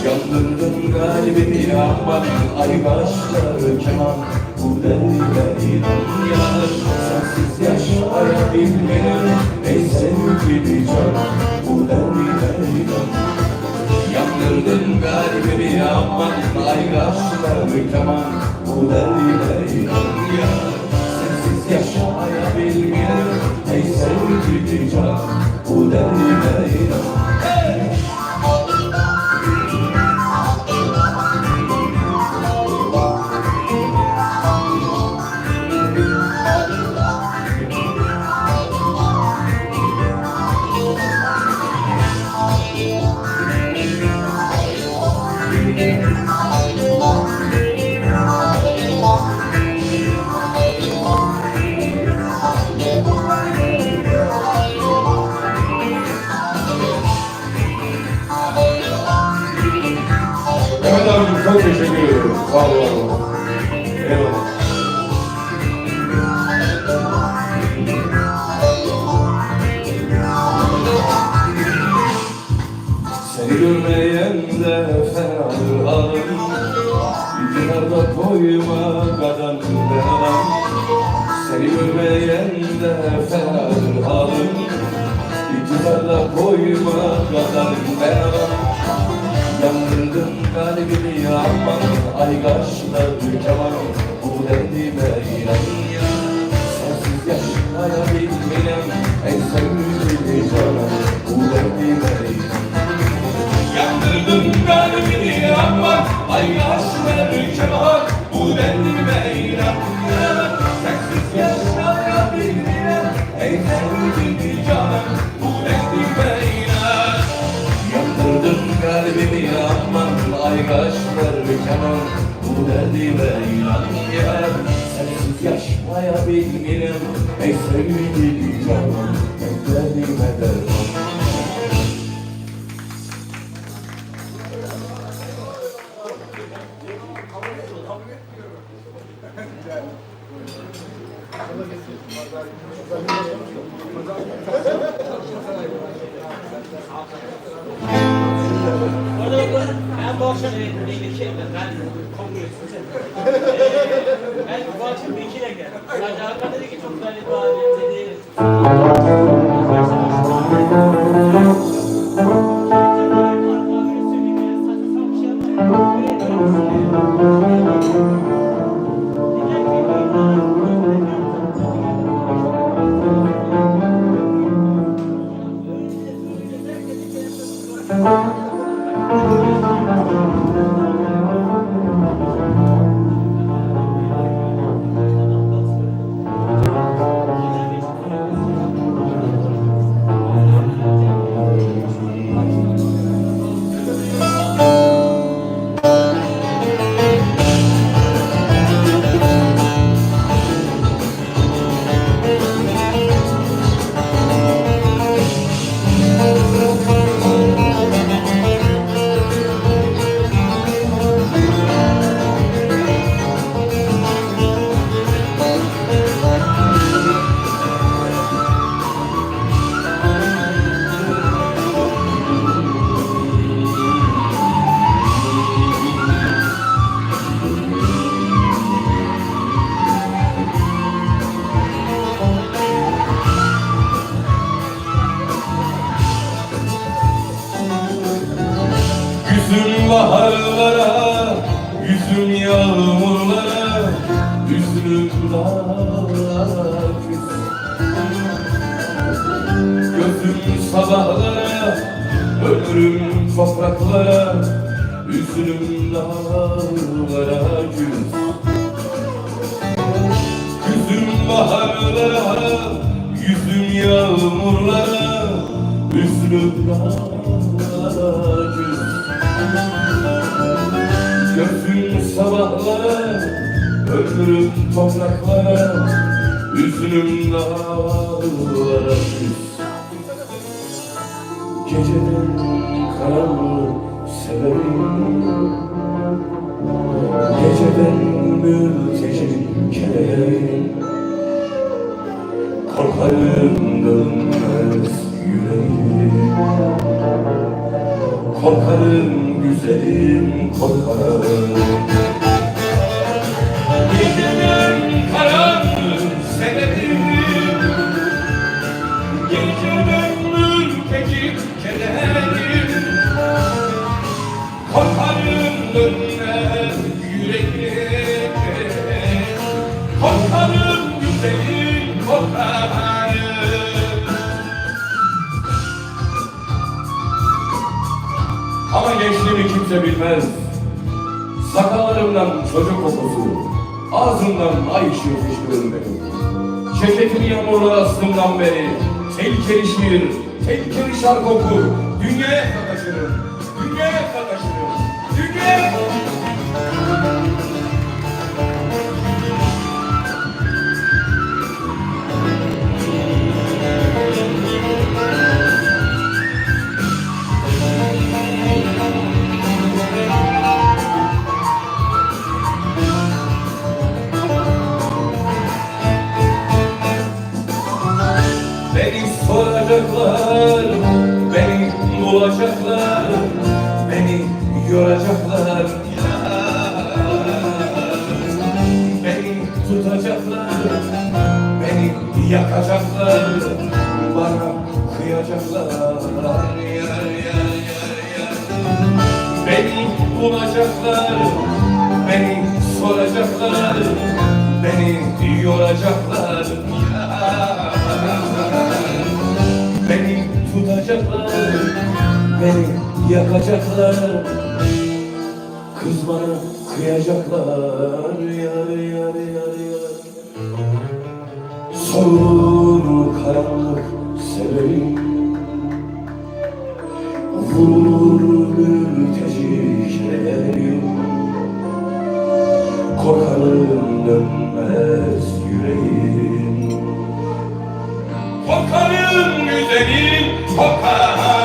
Yandırdın kalbimi aman ay başlar keman. Bu derdime inan yanar, sensiz yaşayabilmedim ey sevgili can. Bu derdime inan. Yandırdın kalbimi aman ay başlar keman. Bu derdime inan yanar, sensiz yaşayabilmedim ey sevgili can. Bu derdime inan. Çok teşekkür ederim. Sağ olun. Eyvallah. Seni görmeyen de fenadır halim. İktidarda koyma kadar ben adam. Seni görmeyen de fenadır halim. İktidarda koyma kadar ben adam. Yandırdın kalbimi aman ay kaşlar keman. Bu derdime inan ya, sensiz yaşayabilmedim ey sevgili canım. Bu derdime inan. Yandırdın kalbimi aman ay kaşlar keman. Bu derdime inan ya, sensiz yaşayabilmedim ey sevgili canım. Bu derdime inan. Yandırdın kalbimi aman ay kaşlar keman. Bu derdime inan ya, sensiz yaşayabilmedim ey sevgili canım. Ey derdime derman. Ben bu akşam ben kongresin. Ben bu akşam bir gel. Sadece Hakan dedi ki çok güzel bir abim dedi. Yüzüm baharlara, yüzüm yağmurlara, üzülüm dağlara küs. Gözüm sabahlara, ölürüm topraklara, üzülüm dağlara küs. Yüzüm baharlara, yüzüm yağmurlara, üzülüm dağlara küs. Gözüm sabahlara, ömrüm topraklara, üzülüm dağlara küs. Geceden karanlık severim, geceden mülteci keleğim. Korkarım dönmez yüreğim, korkarım güzel güzelim korkarım. Gecenin karanlık sebebim, gecenin ürkecik kederim. Korkarım dönmez yüreğime, korkarım güzelim korkarım. Ama gençliğimi kimse bilmez. Sakallarımdan çocuk kokusu, ağzımdan ay ışığı fışkırır benim. Ceketimi yağmurlar astığımdan beri tehlikeli şiir, tehlikeli şarkı okur. Dünyaya sataşırım, dünyaya sataşırım, dünyaya. Beni soracaklar, beni bulacaklar, beni yoracaklar. Beni tutacaklar, beni yakacaklar, bana kıyacaklar. Beni bulacaklar, beni soracaklar, beni yoracaklar. Beni tutacaklar, beni yakacaklar, kız bana kıyacaklar. Yar yar yar yar. Sorun karanlık severim, vurur mülteci kederim. Korkarım dönmez yüreğim. Korkarım güzelim korkarım.